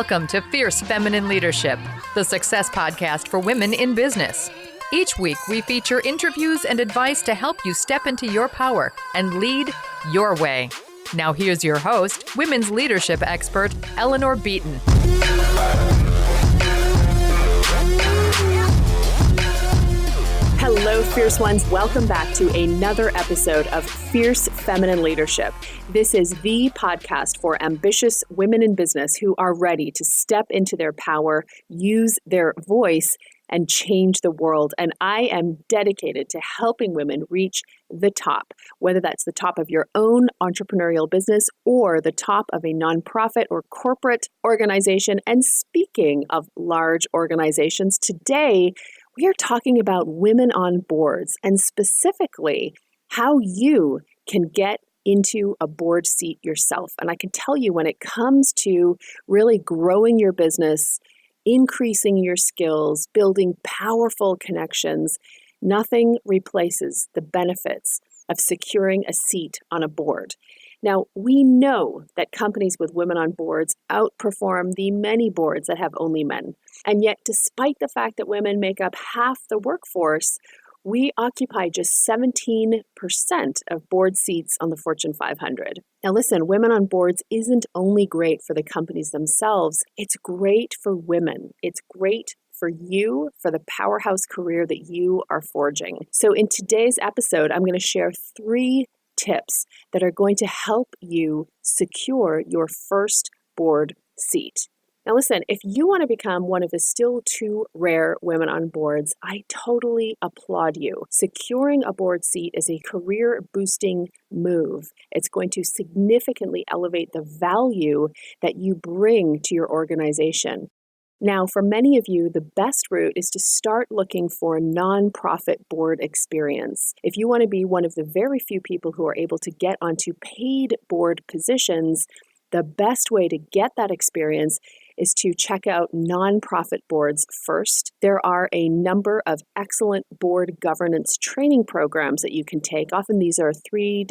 Welcome to Fierce Feminine Leadership, the success podcast for women in business. Each week, we feature interviews and advice to help you step into your power and lead your way. Now here's your host, women's leadership expert, Eleanor Beaton. Hello, Fierce Ones. Welcome back to another episode of Fierce Feminine Leadership. This is the podcast for ambitious women in business who are ready to step into their power, use their voice, and change the world. And I am dedicated to helping women reach the top, whether that's the top of your own entrepreneurial business or the top of a nonprofit or corporate organization. And speaking of large organizations, today we are talking about women on boards and specifically how you can get into a board seat yourself. And I can tell you, when it comes to really growing your business, increasing your skills, building powerful connections, nothing replaces the benefits of securing a seat on a board. Now, we know that companies with women on boards outperform the many boards that have only men. And yet, despite the fact that women make up half the workforce, we occupy just 17% of board seats on the Fortune 500. Now listen, women on boards isn't only great for the companies themselves, it's great for women. It's great for you, for the powerhouse career that you are forging. So in today's episode, I'm going to share 3 tips that are going to help you secure your first board seat. Now listen, if you want to become one of the still too rare women on boards, I totally applaud you. Securing a board seat is a career-boosting move. It's going to significantly elevate the value that you bring to your organization. Now, for many of you, the best route is to start looking for nonprofit board experience. If you want to be one of the very few people who are able to get onto paid board positions, the best way to get that experience is to check out nonprofit boards first. There are a number of excellent board governance training programs that you can take. Often these are 3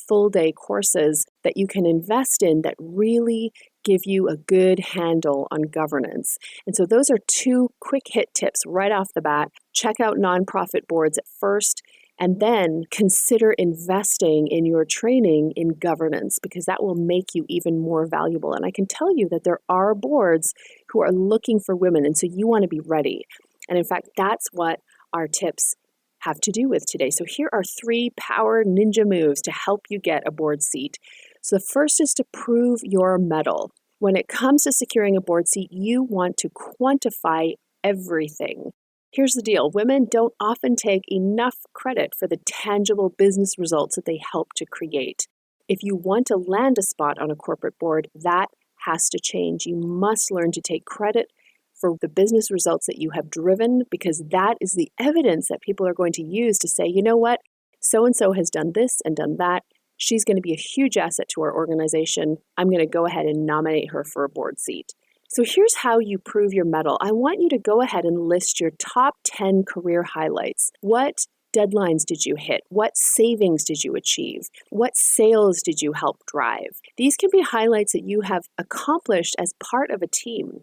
full day courses that you can invest in that really give you a good handle on governance. And so those are 2 quick hit tips right off the bat. Check out nonprofit boards at first, and then consider investing in your training in governance, because that will make you even more valuable. And I can tell you that there are boards who are looking for women, and so you want to be ready. And in fact, that's what our tips have to do with today. So here are 3 power ninja moves to help you get a board seat. So the first is to prove your mettle. When it comes to securing a board seat, you want to quantify everything. Here's the deal. Women don't often take enough credit for the tangible business results that they help to create. If you want to land a spot on a corporate board, that has to change. You must learn to take credit for the business results that you have driven, because that is the evidence that people are going to use to say, you know what, so-and-so has done this and done that. She's going to be a huge asset to our organization. I'm going to go ahead and nominate her for a board seat. So here's how you prove your mettle. I want you to go ahead and list your top 10 career highlights. What deadlines did you hit? What savings did you achieve? What sales did you help drive? These can be highlights that you have accomplished as part of a team.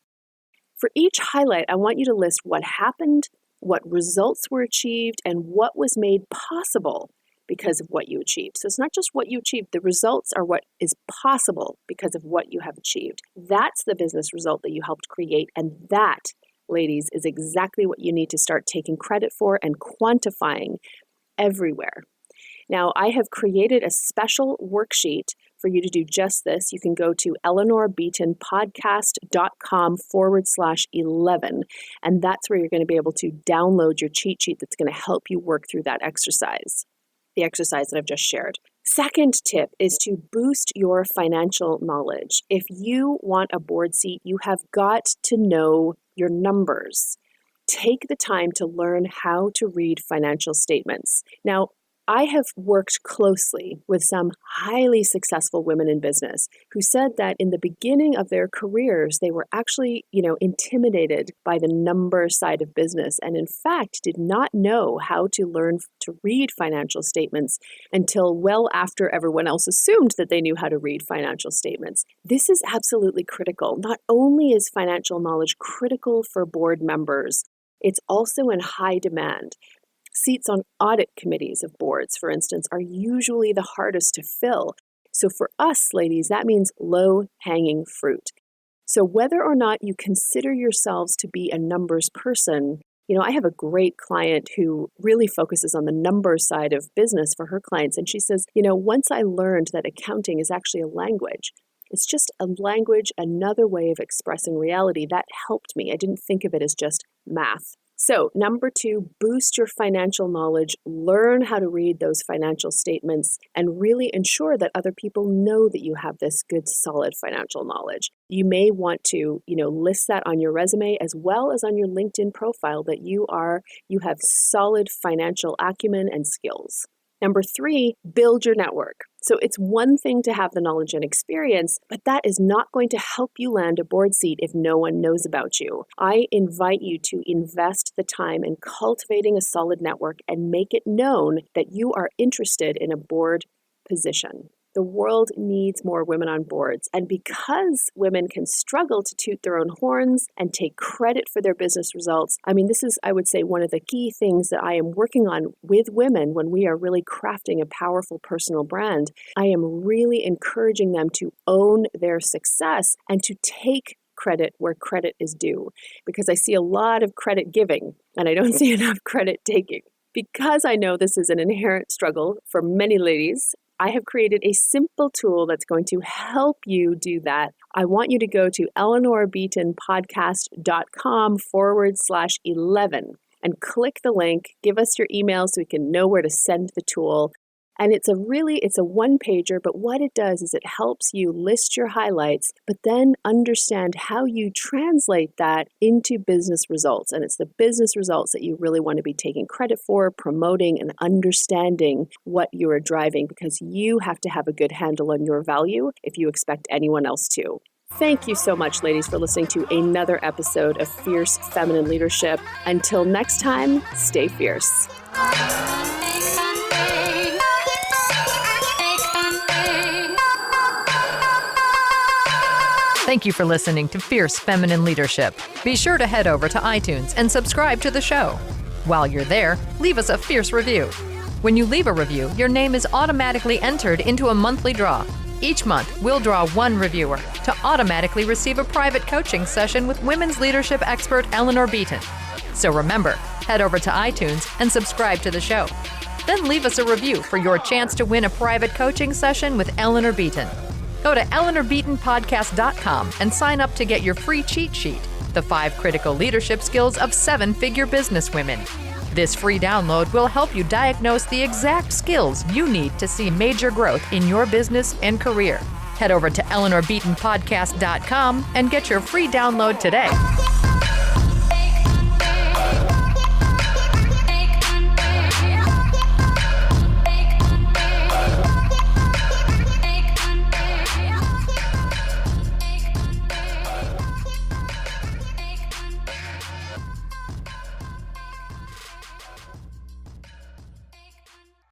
For each highlight, I want you to list what happened, what results were achieved, and what was made possible because of what you achieved. So it's not just what you achieved. The results are what is possible because of what you have achieved. That's the business result that you helped create. And that, ladies, is exactly what you need to start taking credit for and quantifying everywhere. Now, I have created a special worksheet for you to do just this. You can go to eleanorbeatonpodcast.com/11. And that's where you're going to be able to download your cheat sheet that's going to help you work through that exercise. The exercise that I've just shared. Second tip is to boost your financial knowledge. If you want a board seat, you have got to know your numbers. Take the time to learn how to read financial statements. Now, I have worked closely with some highly successful women in business who said that in the beginning of their careers, they were actually, intimidated by the number side of business and in fact did not know how to learn to read financial statements until well after everyone else assumed that they knew how to read financial statements. This is absolutely critical. Not only is financial knowledge critical for board members, it's also in high demand. Seats on audit committees of boards, for instance, are usually the hardest to fill. So for us, ladies, that means low-hanging fruit. So whether or not you consider yourselves to be a numbers person, I have a great client who really focuses on the numbers side of business for her clients. And she says, once I learned that accounting is actually a language, it's just a language, another way of expressing reality, that helped me. I didn't think of it as just math. So, number 2, boost your financial knowledge, learn how to read those financial statements, and really ensure that other people know that you have this good, solid financial knowledge. You may want to, list that on your resume as well as on your LinkedIn profile that you have solid financial acumen and skills. Number 3, build your network. So it's one thing to have the knowledge and experience, but that is not going to help you land a board seat if no one knows about you. I invite you to invest the time in cultivating a solid network and make it known that you are interested in a board position. The world needs more women on boards. And because women can struggle to toot their own horns and take credit for their business results, this is, I would say, one of the key things that I am working on with women when we are really crafting a powerful personal brand. I am really encouraging them to own their success and to take credit where credit is due. Because I see a lot of credit giving and I don't see enough credit taking. Because I know this is an inherent struggle for many ladies, I have created a simple tool that's going to help you do that. I want you to go to eleanorbeatonpodcast.com/11 and click the link, give us your email so we can know where to send the tool. And it's a one-pager, but what it does is it helps you list your highlights, but then understand how you translate that into business results. And it's the business results that you really want to be taking credit for, promoting, and understanding what you are driving, because you have to have a good handle on your value if you expect anyone else to. Thank you so much, ladies, for listening to another episode of Fierce Feminine Leadership. Until next time, stay fierce. Thank you for listening to Fierce Feminine Leadership. Be sure to head over to iTunes and subscribe to the show. While you're there, leave us a fierce review. When you leave a review, your name is automatically entered into a monthly draw. Each month, we'll draw one reviewer to automatically receive a private coaching session with women's leadership expert Eleanor Beaton. So remember, head over to iTunes and subscribe to the show. Then leave us a review for your chance to win a private coaching session with Eleanor Beaton. Go to eleanorbeatonpodcast.com and sign up to get your free cheat sheet, the 5 critical leadership skills of 7-figure businesswomen. This free download will help you diagnose the exact skills you need to see major growth in your business and career. Head over to eleanorbeatonpodcast.com and get your free download today.